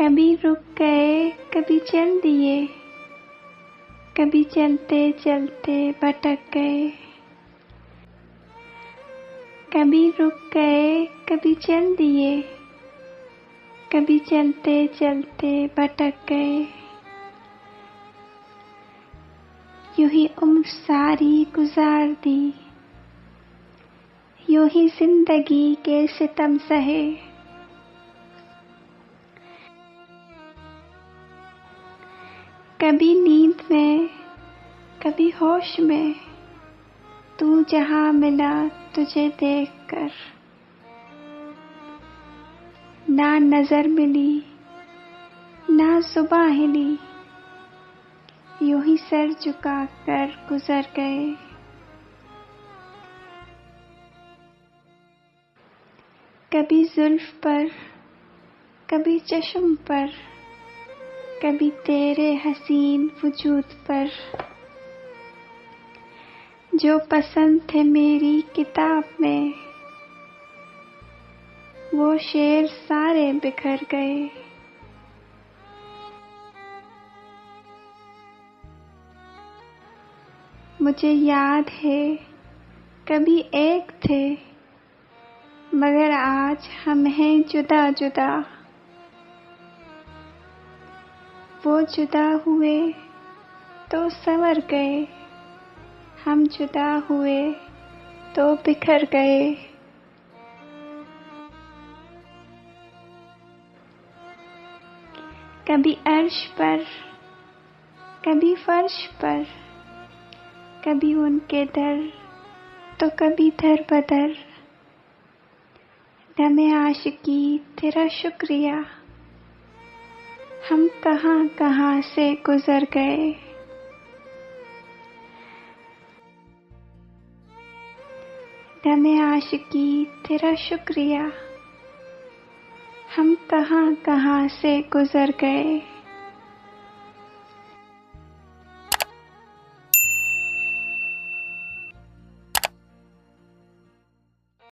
कभी रुक गए, कभी चल दिए, कभी चलते चलते भटक गए। कभी रुक गए, कभी चल दिए, कभी चलते चलते भटक गए। यूं ही उम्र सारी गुजार दी, यूं ही जिंदगी के सितम सहे। कभी नींद में, कभी होश में, तू जहां मिला तुझे देखकर। ना नजर मिली, ना जुबां हिली, यूं ही सर झुकाकर गुजर गए। कभी जुल्फ पर, कभी चश्म पर, कभी तेरे हसीन वजूद पर। जो पसंद थे मेरी किताब में, वो शेर सारे बिखर गए। मुझे याद है कभी एक थे, मगर आज हम हैं जुदा जुदा। वो जुदा हुए तो संवर गए, हम जुदा हुए तो बिखर गए। कभी अर्श पर, कभी फर्श पर, कभी उनके दर तो कभी दर बदर। दमे आशिकी तेरा शुक्रिया, हम कहां कहां से गुजर गए। दमे आशिकी तेरा शुक्रिया, हम कहां कहां से गुजर गए।